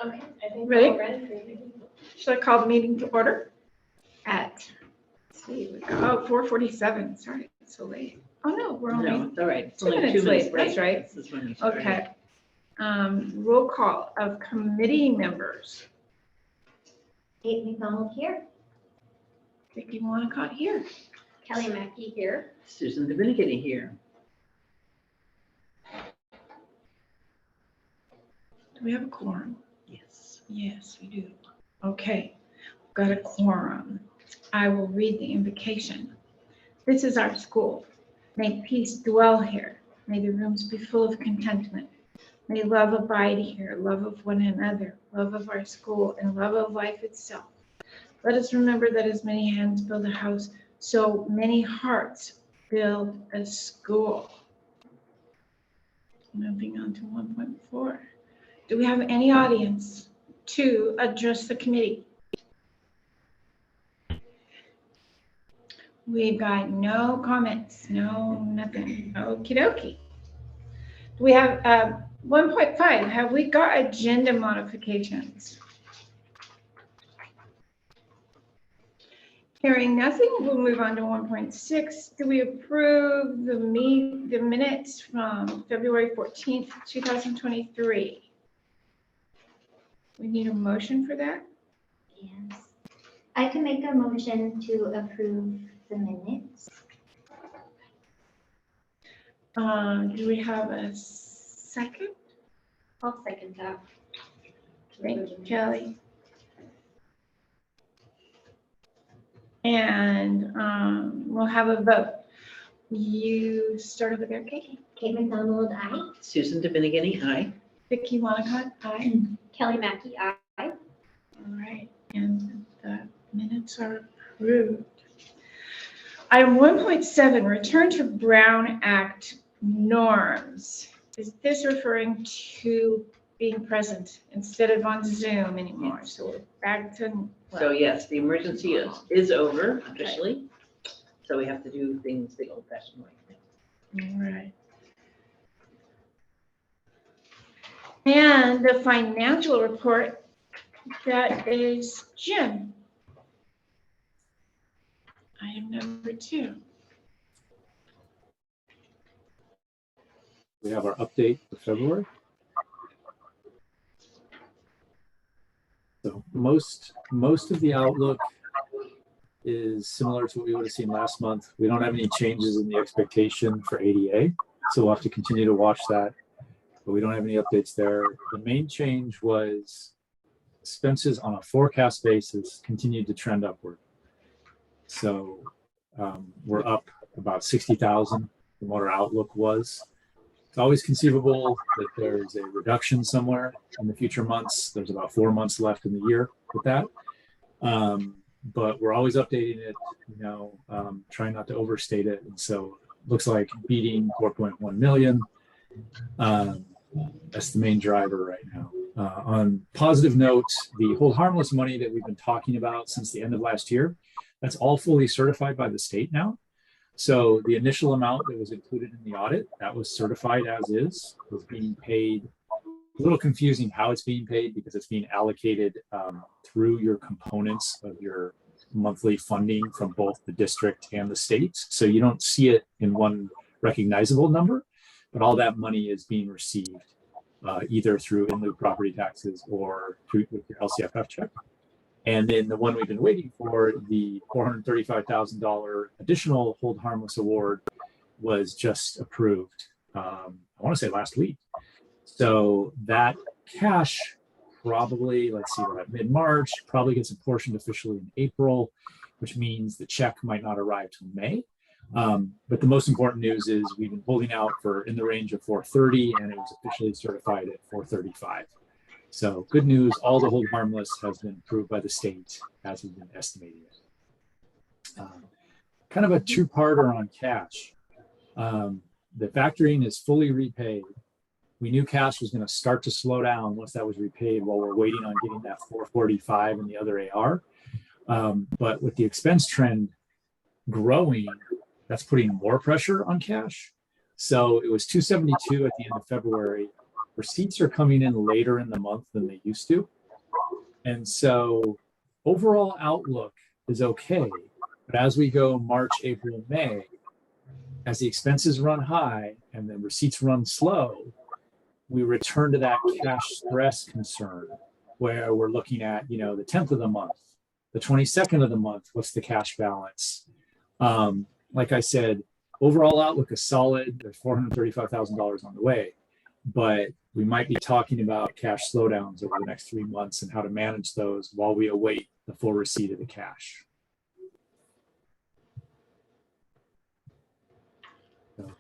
Okay, I think Ready? we're ready for you. Should I call the meeting to order at, let's see, we got, 4:47, sorry, it's so late. Oh, no, we're No, only, it's all right. It's 2 only minutes 2 minutes late, late. that's right. This is when you started. Okay. Roll call of committee members. Kate McDonald here. Vicki Wanacott here. Kelly Mackey here. Susan Dominicani here. Do we have a quorum? Yes. Yes, we do. Okay, got a quorum. I will read the invocation. This is our school. May peace dwell here. May the rooms be full of contentment. May love abide here, love of one another, love of our school, and love of life itself. Let us remember that as many hands build a house, so many hearts build a school. Moving on to 1.4. Do we have any audience to address the committee? We've got no comments, no nothing. Okie dokie. We have 1.5. Have we got agenda modifications? Hearing nothing, we'll move on to 1.6. Do we approve the minutes from February 14th, 2023? We need a motion for that? Yes. I can make a motion to approve the minutes. Do we have a second? I'll second that. Thank you, Kelly. And we'll have a vote. You started with there, Kate? Kate McDonald, aye. Susan Dominicani, aye. Vicki Wanacott, aye. Kelly Mackey, aye. All right, and the minutes are approved. Item 1.7, return to Brown Act norms. Is this referring to being present instead of on Zoom anymore? So we're back to, So yes, the emergency is over officially. So we have to do things the old-fashioned way. all right. And the financial report, that is Jim. Item number 2. We have our update for February. So most of the outlook is similar to what we would have seen last month. We don't have any changes in the expectation for ADA, so we'll have to continue to watch that, but we don't have any updates there. The main change was expenses on a forecast basis continued to trend upward. So we're up about 60,000 from what our outlook was. It's always conceivable that there's a reduction somewhere in the future months. There's about 4 months left in the year with that. But we're always updating it, trying not to overstate it. And so it looks like beating 4.1 million. That's the main driver right now. On positive note, the hold harmless money that we've been talking about since the end of last year, that's all fully certified by the state now. So the initial amount that was included in the audit, that was certified as is, was being paid. A little confusing how it's being paid because it's being allocated through your components of your monthly funding from both the district and the state. So you don't see it in one recognizable number, but all that money is being received either through in lieu property taxes or through with your LCFF check. And then the one we've been waiting for, the $435,000 additional hold harmless award, was just approved, I want to say last week. So that cash probably, let's see, we're at mid-March, probably gets apportioned officially in April, which means the check might not arrive till May. But the most important news is we've been holding out for in the range of 430, and it was officially certified at 435. So good news, all the hold harmless has been approved by the state as we've been estimating it. Kind of a two-parter on cash. The factoring is fully repaid. We knew cash was going to start to slow down once that was repaid while we're waiting on getting that 445 and the other AR. But with the expense trend growing, that's putting more pressure on cash. So it was 272 at the end of February. receipts are coming in later in the month than they used to. And so overall outlook is okay. But as we go March, April, May, as the expenses run high and the receipts run slow, we return to that cash stress concern where we're looking at, the 10th of the month, the 22nd of the month, what's the cash balance? Like I said, overall outlook is solid. There's $435,000 on the way, but we might be talking about cash slowdowns over the next 3 months and how to manage those while we await the full receipt of the cash. So,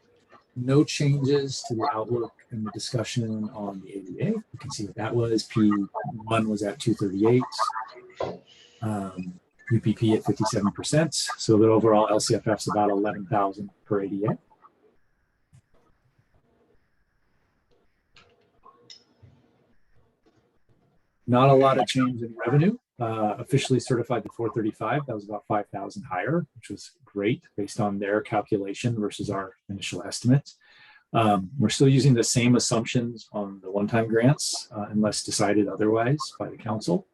no changes to the outlook and the discussion on the ADA. You can see what that was. P1 was at 238. UPP at 57%. So the overall LCFF is about 11,000 per ADA. Not a lot of change in revenue. Officially certified to 435. That was about 5,000 higher, which was great based on their calculation versus our initial estimate. We're still using the same assumptions on the one-time grants unless decided otherwise by the council.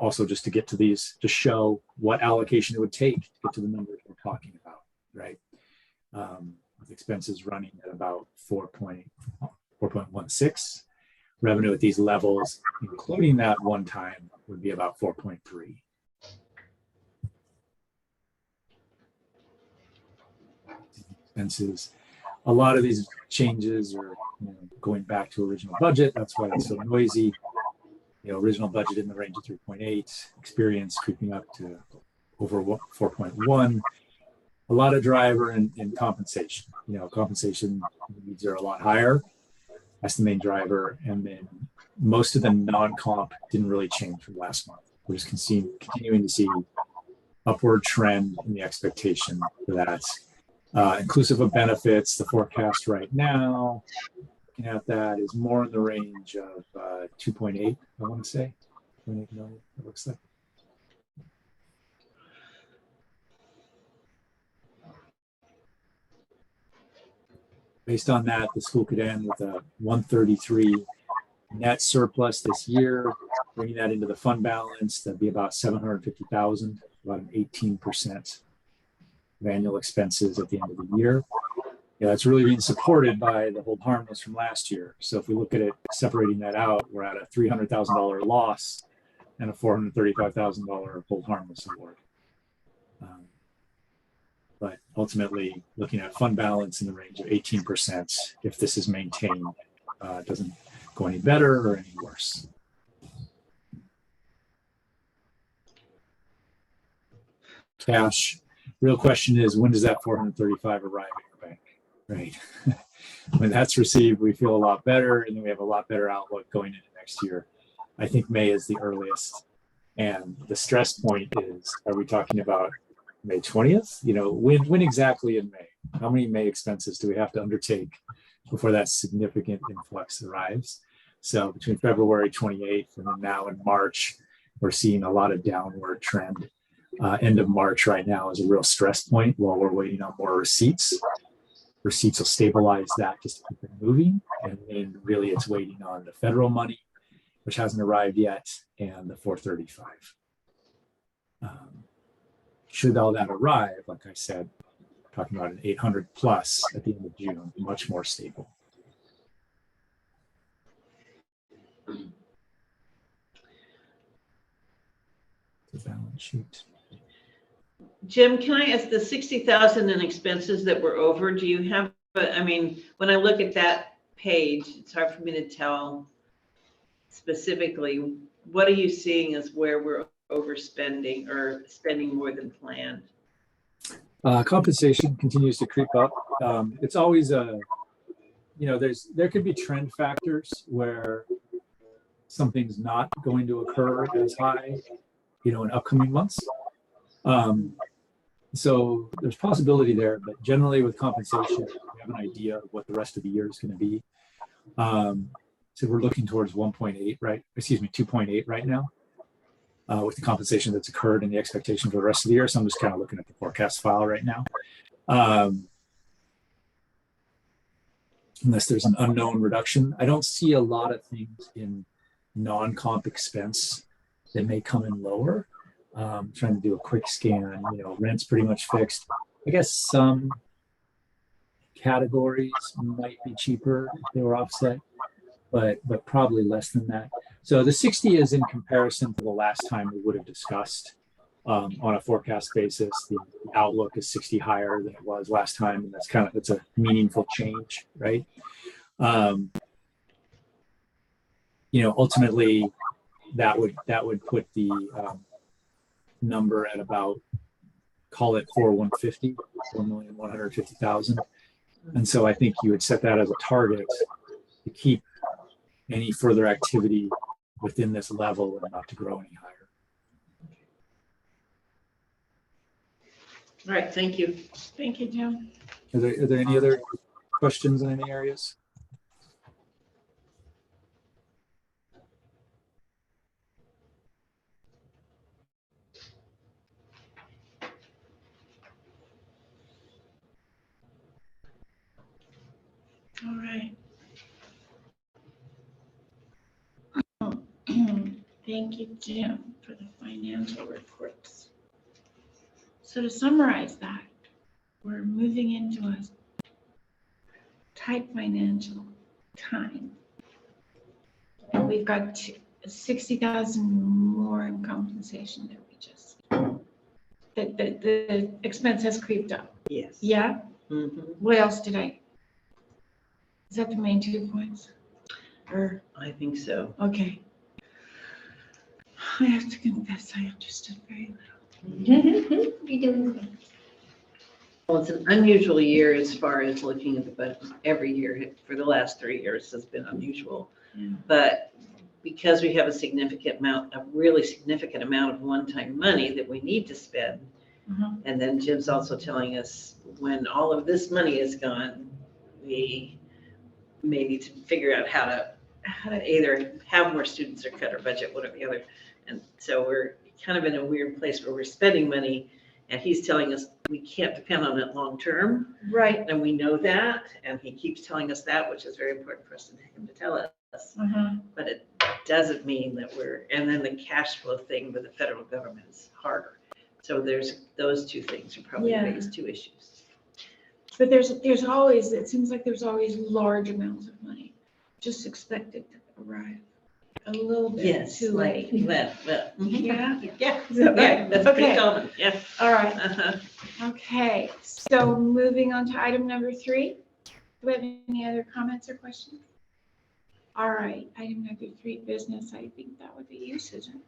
Also, just to get to these, to show what allocation it would take to get to the numbers we're talking about, right? With expenses running at about 4.16. Revenue at these levels, including that one time, would be about 4.3. Expenses. A lot of these changes are going back to original budget. That's why it's so noisy. Original budget in the range of 3.8, experience creeping up to over 4.1. A lot of driver and compensation. Compensation needs are a lot higher. That's the main driver. And then most of the non-comp didn't really change from last month. We're just continuing to see upward trend in the expectation for that. Inclusive of benefits, the forecast right now, looking at that, is more in the range of 2.8, I want to say. 2.8 million, it looks like. Based on that, the school could end with a 133 net surplus this year. Bringing that into the fund balance, that'd be about 750,000, about an 18% of annual expenses at the end of the year. That's really being supported by the hold harmless from last year. So if we look at it, separating that out, we're at a $300,000 loss and a $435,000 hold harmless award. But ultimately, looking at fund balance in the range of 18%, if this is maintained, doesn't go any better or any worse. Cash. Real question is, when does that 435 arrive at your bank? Right. When that's received, we feel a lot better, and then we have a lot better outlook going into next year. I think May is the earliest. And the stress point is, are we talking about May 20th? When exactly in May? How many May expenses do we have to undertake before that significant influx arrives? So between February 28th and then now in March, we're seeing a lot of downward trend. End of March right now is a real stress point while we're waiting on more receipts. Receipts will stabilize that just to keep it moving. And then really it's waiting on the federal money, which hasn't arrived yet, and the 435. Should all that arrive, like I said, we're talking about an 800 plus at the end of June, much more stable. The balance sheet. Jim, can I ask the 60,000 in expenses that were over? Do you have, when I look at that page, it's hard for me to tell specifically, what are you seeing as where we're overspending or spending more than planned? Compensation continues to creep up. It's always there could be trend factors where something's not going to occur as high, in upcoming months. So there's possibility there, but generally with compensation, we have an idea of what the rest of the year is going to be. So we're looking towards 2.8 right now. With the compensation that's occurred and the expectation for the rest of the year. So I'm just kind of looking at the forecast file right now. unless there's an unknown reduction. I don't see a lot of things in non-comp expense that may come in lower. Trying to do a quick scan, rent's pretty much fixed. I guess some categories might be cheaper if they were offset, but probably less than that. So the 60 is in comparison to the last time we would have discussed on a forecast basis. The outlook is 60 higher than it was last time, and it's a meaningful change, right? Ultimately that would put the number at about, call it 4,150,000. And so I think you would set that as a target to keep any further activity within this level and not to grow any higher. All right, thank you. Thank you, Jim. Are there any other questions in any areas? All right. Thank you, Jim, for the financial reports. So to summarize that, we're moving into a tight financial time. And we've got 60,000 more in compensation that we just, the expense has creeped up. Yes. Yeah? Mhm. What else is that the main 2 points? Or, I think so. okay. I have to confess, I understood very little. You're doing good. Well, it's an unusual year as far as looking at the budget. Every year for the last 3 years has been unusual. Yeah. But because we have a really significant amount of one-time money that we need to spend, and then Jim's also telling us when all of this money is gone, we may need to figure out how to either have more students or cut our budget, one or the other. And so we're kind of in a weird place where we're spending money and he's telling us we can't depend on it long-term. Right. And we know that, and he keeps telling us that, which is very important for us to him to tell us. But it doesn't mean that and then the cash flow thing with the federal government is harder. So there's those two things are probably the biggest two issues. But there's always, it seems like there's always large amounts of money, just expected to arrive a little bit too late. Well, Yeah. yeah, Is that yeah, right? that's Okay. pretty common, yeah. All right. Uh-huh. Okay, so moving on to item number 3. Do we have any other comments or questions? All right, item number 3, business. I think that would be you, Susan.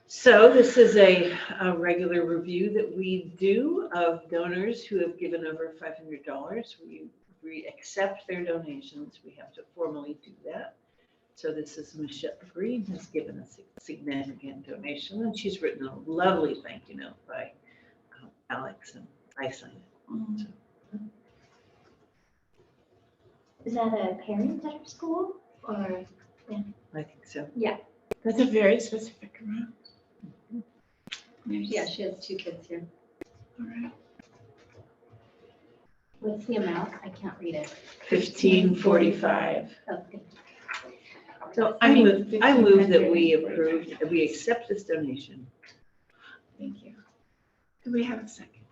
So this is a regular review that we do of donors who have given over $500. We accept their donations. We have to formally do that. So this is Michelle Green has given us a significant donation, and she's written a lovely thank you note by Alex, and I signed it. So. Is that a parent at our school or? I think so. That's a very specific amount. Yeah, she has 2 kids here. All right. What's the amount? I can't read it. $15.45. Oh, thank you. So I I mean, move that we 1545. approve, that we accept this donation. Thank you. Do we have a second?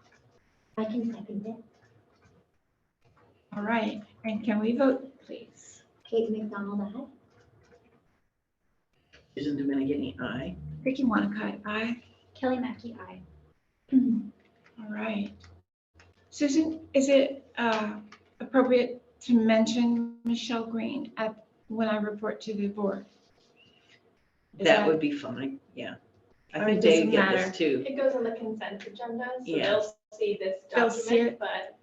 I can second it. All right, and can we vote, please? Kate McDonald, aye. Susan Dominigini, aye. Ricky Wanacott, aye. Kelly Mackey, aye. All right. Susan, is it appropriate to mention Michelle Green when I report to the board? That would be fine, yeah. I Or think it doesn't Dave get matter? this too. It goes on the consent agenda, so Yeah. they'll see this They'll see document, it? but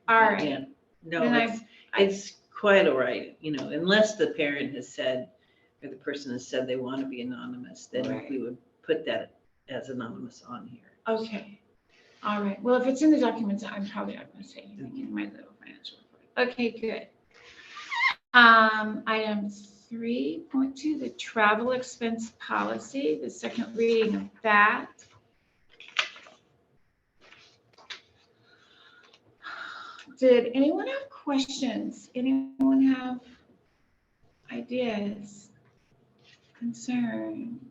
All right. Yeah. No, Then it's quite all right, unless the parent has said, or the person has said they want to be anonymous, then Right. we would put that as anonymous on here. Okay. All right. Well, if it's in the documents, I'm probably not going to say anything in my little financial report. Okay, good. Item 3.2, the travel expense policy, the second reading of that. Did anyone have questions? Anyone have ideas, concerns?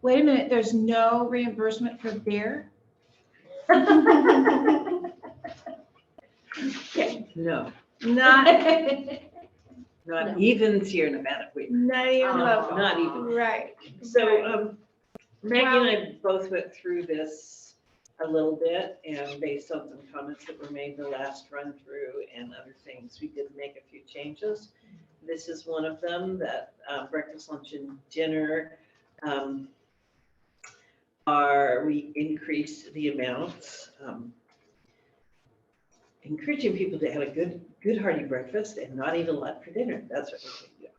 Wait a minute, there's no reimbursement for beer? No, Not, not even Sierra Nevada. not even Oh. local. Not even. Right. So, Maggie Well- and I both went through this a little bit, and based on some comments that were made the last run through and other things, we did make a few changes. This is one of them, that breakfast, lunch, and dinner we increased the amounts, encouraging people to have a good hearty breakfast and not eat a lot for dinner. That's what we're doing.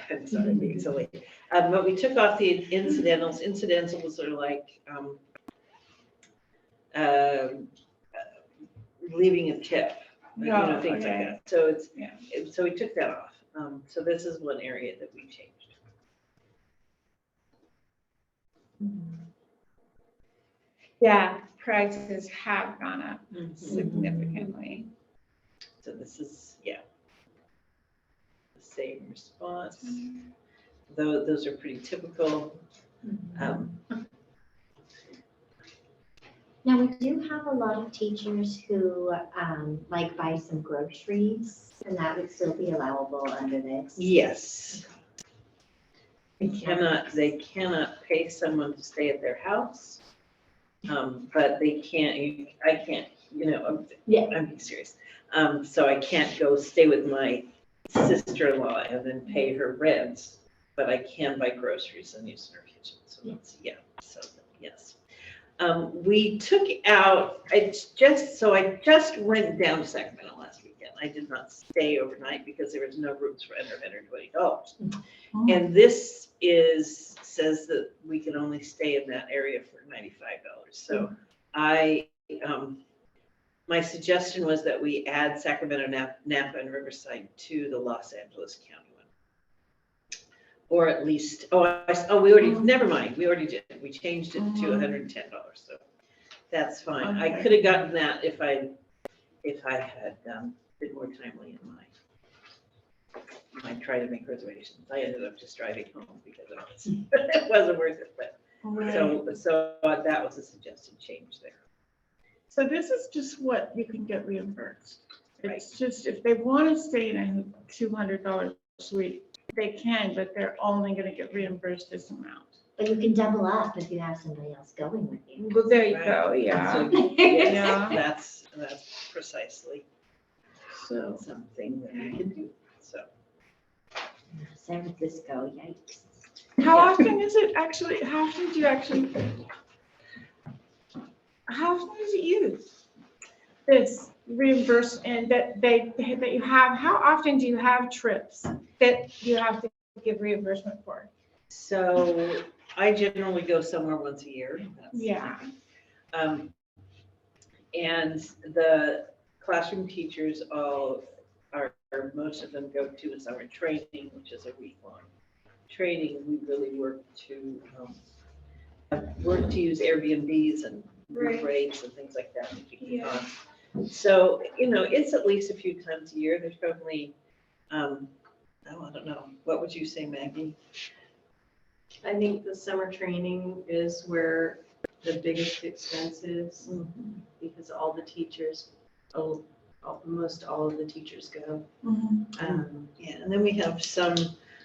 I'm sorry, being so late. But we took off the incidentals. Incidentals are like leaving a tip, things like okay. that. So Yeah. so we took that off. So this is one area that we changed. Yeah, prices have gone up significantly. So this is, the same response. Though those are pretty typical. Now, we do have a lot of teachers who like buy some groceries, and that would still be allowable under this. Yes. They cannot pay someone to stay at their house. But I can't, Yeah. I'm being serious. So I can't go stay with my sister-in-law and then pay her rent, but I can buy groceries and use her kitchen. So that's, yes. We took out, I just went down to Sacramento last weekend. I did not stay overnight because there was no rooms for under $120. And this says that we can only stay in that area for $95. So my suggestion was that we add Sacramento, Napa, and Riverside to the Los Angeles County one. Or at least, never mind, we already did. We changed it to $110, so that's fine. I Okay. could have gotten that if I had been more timely in my try to make reservations. I ended up just driving home because it wasn't worth it, but so that was a suggested change there. So this is just what you can get reimbursed. Right. It's just, if they want to stay in a $200 suite, they can, but they're only going to get reimbursed this amount. But you can double up if you have somebody else going with you. Well, there you Right. go, yeah. So, yes, Yeah. that's precisely So, something that we can do, so. San Francisco, yikes. how often is it actually, how often is it used? This reimbursement that you have, how often do you have trips that you have to give reimbursement for? So I generally go somewhere once a year. Yeah. And the classroom teachers most of them go to a summer training, which is a week-long training. We really work to use Airbnbs and group rates and things like that to keep it on. So, it's at least a few times a year. There's probably, I don't know. What would you say, Maggie? I think the summer training is where the biggest expense is, because all the teachers, almost all of the teachers go. Yeah, and then we have some.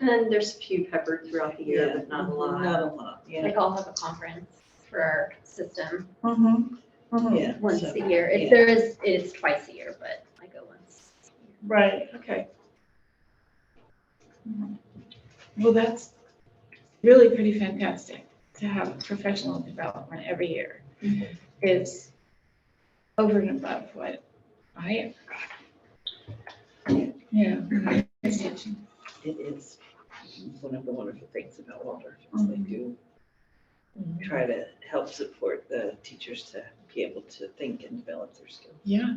And then there's a few peppered throughout the year, but not a lot. Not a lot, yeah. Like I'll have a conference for our system Yeah. once so- a year. yeah. If there is, it is twice a year, but I go once. Right, okay. Well, that's really pretty fantastic to have professional development every year. It's over and above what I ever got. Yeah. It is one of the wonderful things about Waldorf, is they do try to help support the teachers to be able to think and develop their skills. Yeah.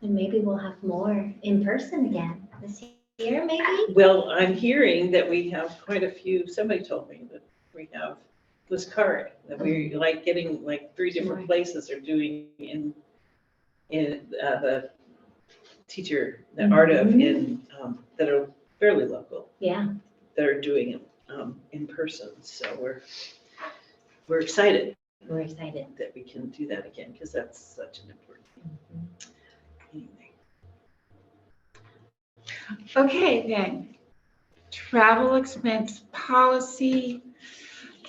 And maybe we'll have more in person again this year, maybe? Well, I'm hearing that we have quite a few, somebody told me that we have was card, that we like getting like 3 different Right. places are doing in the teacher, the art of in, that are fairly local, Yeah, that are doing it in person. So we're excited we're excited. that we can do that again, because that's such an important thing. Anyway. Okay, then. Travel expense policy.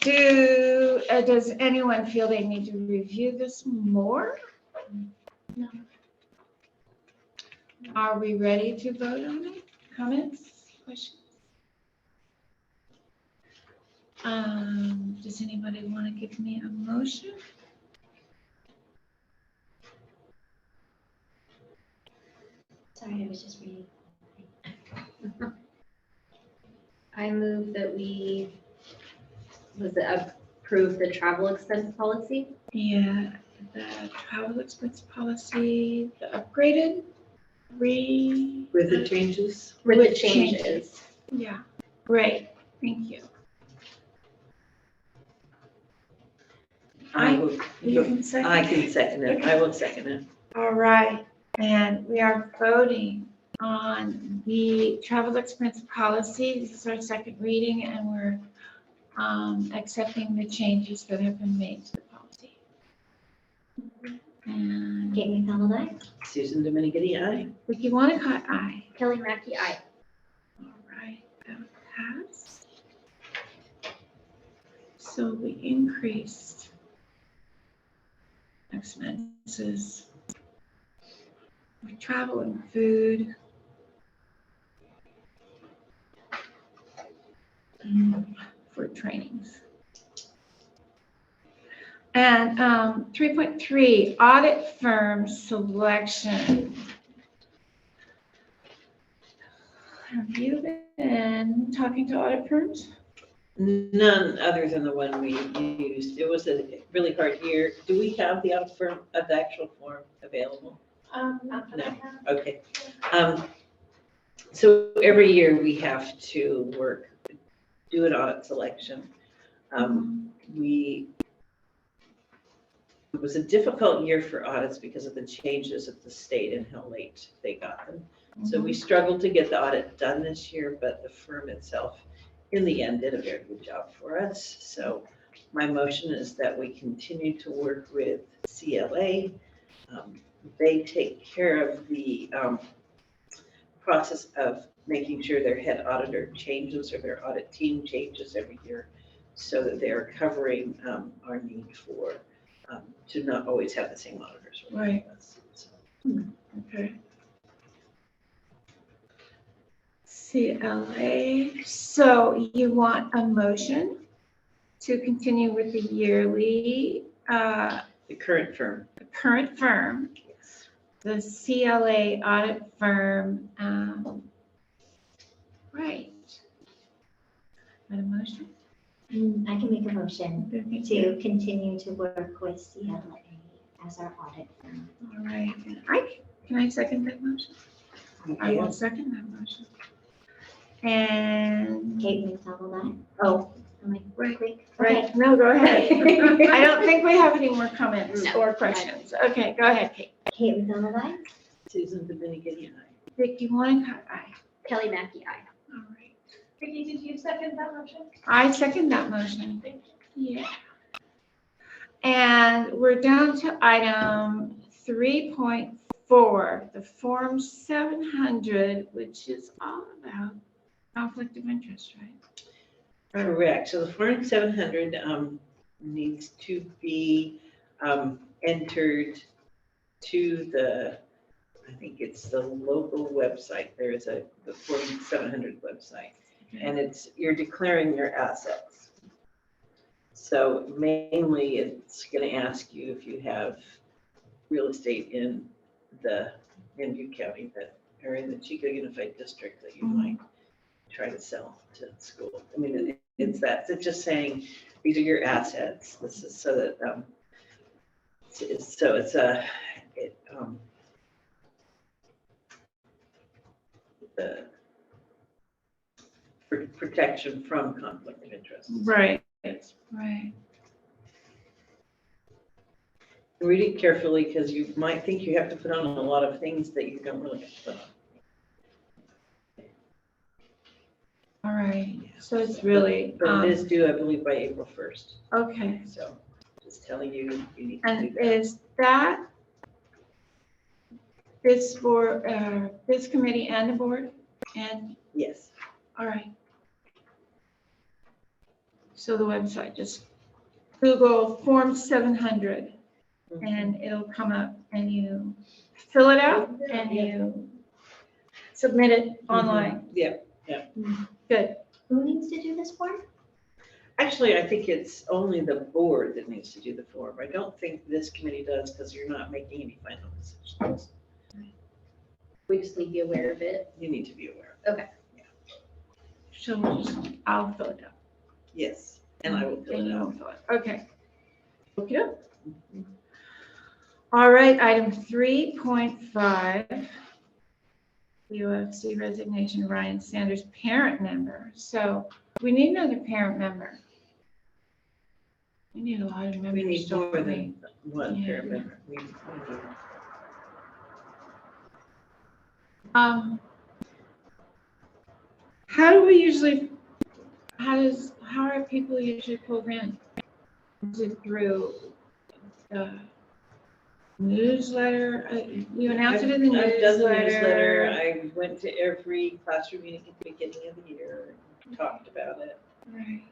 Does anyone feel they need to review this more? No. Are we ready to vote on it? Comments, questions? Does anybody want to give me a motion? Sorry, I was just reading. I move that we, approve the travel expense policy? Yeah, the travel expense policy, the upgraded, With the changes? With With the changes. yeah, great, thank you. I will, You can second. I can second it. I will second it. All right, and we are voting on the travel expense policy. This is our second reading, and we're accepting the changes that have been made to the policy. And Kate McDonald, aye. Susan Dominican, aye. Vicky Wanacott, aye. Kelly Mackey, aye. All right, that passed. So we increased expenses for travel and food. For trainings. And 3.3, audit firm selection. Have you been talking to audit firms? None other than the one we used. It was a really hard year. Do we have the actual form available? No. Okay. So every year we have to do an audit selection. It was a difficult year for audits because of the changes at the state and how late they got them. So we struggled to get the audit done this year, but the firm itself, in the end, did a very good job for us. So my motion is that we continue to work with CLA. They take care of the process of making sure their head auditor changes or their audit team changes every year, so that they're covering our need for to not always have the same auditors. Right. So, Okay. CLA, so you want a motion to continue with the yearly, the current firm. the current firm, Yes. the CLA audit firm, right. Got a motion? I can make a motion to continue to work with CLA as our audit firm. All right, can I second that motion? I will second that motion. And. Kate McDonald, aye. Oh, Am I Right. quick? right, Okay. no, go ahead. I don't think we have any more comments No. or questions. Okay, go ahead, Kate. Kate McDonald, aye. Susan Dominican, aye. Vicky Wanacott, aye. Kelly Mackey, aye. All right. Vicki, did you second that motion? I second that motion. Yeah. And we're down to item 3.4, the Form 700, which is all about conflict of interest, right? Correct. So the Form 700 needs to be entered to the, I think it's the local website. There is the Form 700 website, and you're declaring your assets. So mainly it's going to ask you if you have real estate in Butte County that are in the Chico Unified District that you might try to sell to school. I mean, it's just saying, these are your assets. This is so that, the protection from conflict of interest. Right, right. Read it carefully because you might think you have to put on a lot of things that you don't really have to put on. All right, so it's really, But it is due, I believe, by April 1st. okay. So just telling you, you need to do And that. is that this for, this committee and the board? And, Yes. all right. So the website, just Google Form 700 and it'll come up and you fill it out and you submit it online. Yeah. Good. Who needs to do this form? Actually, I think it's only the board that needs to do the form. I don't think this committee does because you're not making any final decisions. We just need to be aware of it. You need to be aware. So we'll just, I'll fill it out. Yes, and I will fill And it you out. will fill it. Okay. Okay. All right, item 3.5. BOFC resignation, Ryan Sanders, parent member. So we need another parent member. We need a lot of members. We need don't more we? than one Yeah. parent member. We need. How do we usually, how are people usually pulled in? Is it through the newsletter? You announce it in the I've done the newsletter. newsletter. I went to every classroom meeting at the beginning of the year and talked about it. Right.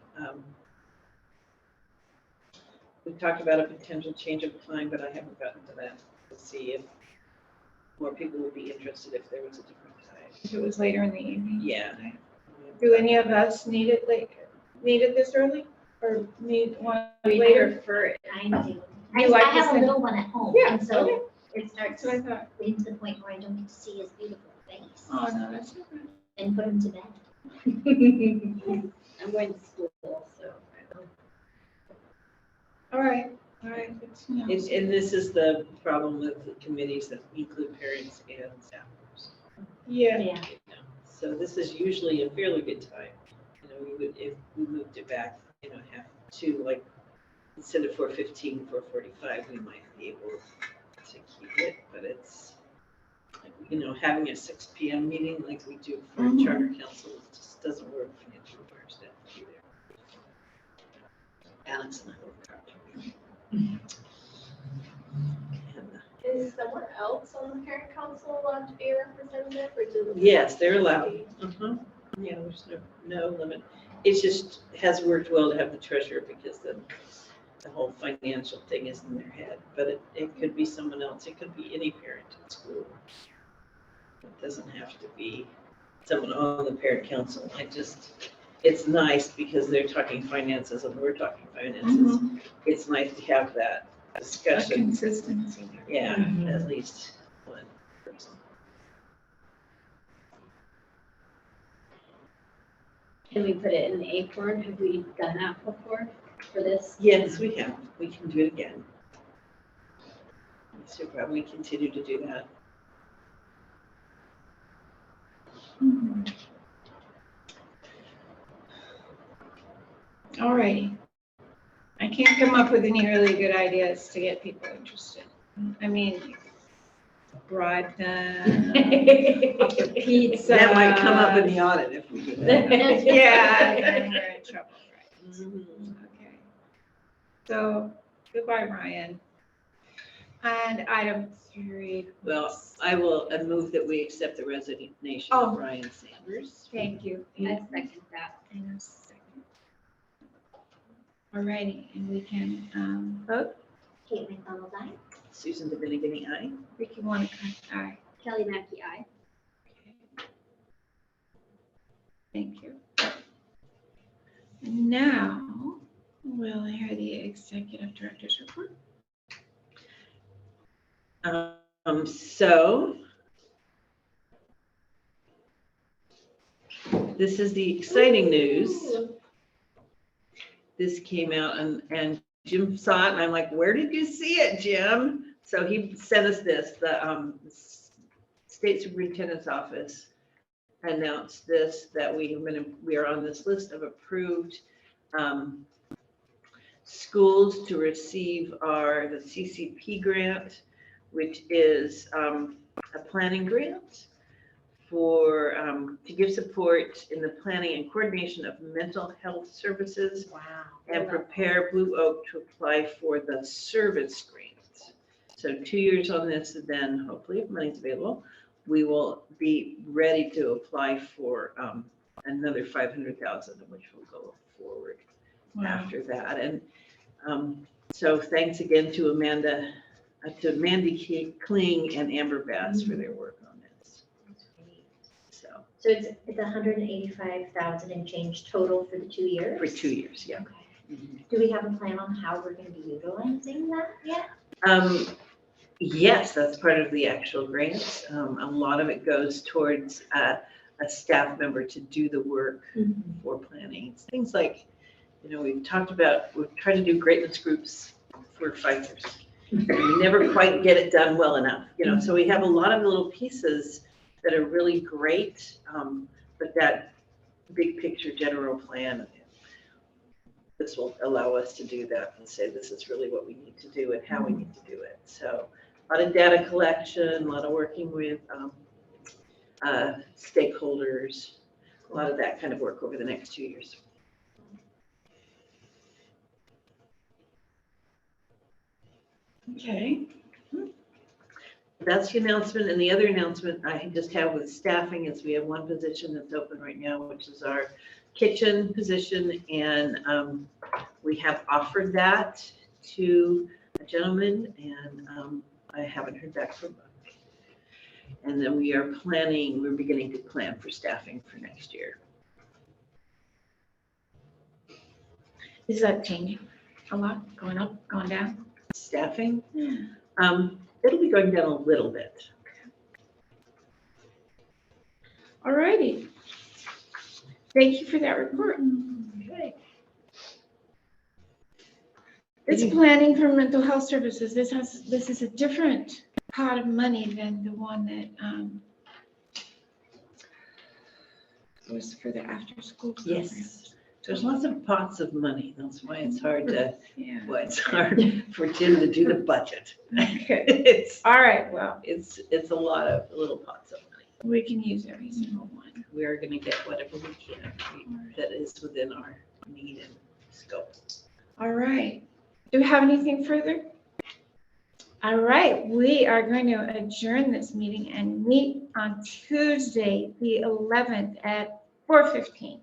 We talked about a potential change of time, but I haven't gotten to that to see if more people would be interested if there was a different time. If it was later in the evening. Yeah. Do any of us need it this early? Or need one We later? prefer it. I do. You like I have this a thing? little one at home, Yeah, and so okay. it starts That's what I thought. getting to the point where I don't get to see his beautiful face Oh, no, that's not good. and put him to bed. I'm going to school, so. All right, good to know. And this is the problem with the committees that include parents and staffers. Yeah, Yeah. So this is usually a fairly good time. You know, we would, if we moved it back, you know, half to like, instead of 4:15, 4:45, we might be able to keep it, but it's, you know, having a 6 p.m. meeting like we do for Mhm. charter council just doesn't work financially for our staff to be there. Alex and I work hard. Is someone else on the parent council allowed to be a representative or do? Yes, they're allowed. Yeah, there's no limit. It just has worked well to have the treasurer because the whole financial thing is in their head. But it could be someone else. It could be any parent at school. It doesn't have to be someone on the parent council. It's nice because they're talking finances and we're talking finances. Mhm. It's nice to have that A discussion. consistency. Yeah, Mhm. at least one person. Can we put it in the acorn? Have we done that before for this? Yes, we have. We can do it again. So probably continue to do that. Mhm. All righty. I can't come up with any really good ideas to get people interested. I mean, bribe them, offer pizza. That might come up in the audit if we do that. Yeah, then we're in trouble, right? Mhm. Okay. So, goodbye, Ryan. And item 3. Well, I will move that we accept the resignation Oh. of Ryan Sanders. Thank you. I second that. In a second. All righty, and we can vote. Kate McDonald, aye. Susan Dominican, aye. Ricky Monica, aye. Kelly Mackey, aye. Okay. Thank you. And now we'll hear the executive director's report. So this is the exciting news. This came out and Jim saw it and I'm like, where did you see it, Jim? So he sent us this, the state superintendent's office announced this, that we are on this list of approved schools to receive are the CCP grant, which is a planning grant for, to give support in the planning and coordination of mental health services Wow. and prepare Blue Oak to apply for the service grant. So 2 years on this, and then hopefully if money's available, we will be ready to apply for another 500,000, which will go forward after that. And so thanks again to Amanda, to Mandy Kling and Amber Bass for their work on this. So So it's 185,000 and change total for the 2 years? for 2 years, yeah. Okay. Do we have a plan on how we're going to be utilizing that yet? Yes, that's part of the actual grant. A lot of it goes towards a staff member to do the work for planning. It's things like, we've tried to do greatness groups for 5 years. We never quite get it done well enough, so we have a lot of little pieces that are really great, but that big picture general plan, this will allow us to do that and say, this is really what we need to do and how we need to do it. So a lot of data collection, a lot of working with stakeholders, a lot of that kind of work over the next 2 years. Okay. That's the announcement. And the other announcement I just have with staffing is we have one position that's open right now, which is our kitchen position. And we have offered that to a gentleman, and I haven't heard back from him. And then we're beginning to plan for staffing for next year. Is that changing a lot? Going up, going down? Staffing, Yeah. it'll be going down a little bit. All righty. Thank you for that report. Okay. It's planning for mental health services. This is a different pot of money than the one that was for the after-school program. Yes, there's lots of pots of money. That's why it's hard to, Yeah. it's hard for Jim to do the budget. Okay. It's All right. Well, a lot of little pots of money. we can use every single one. We are going to get whatever we can that is within our need and scope. All right. Do we have anything further? All right. We are going to adjourn this meeting and meet on Tuesday, the 11th at 4:15.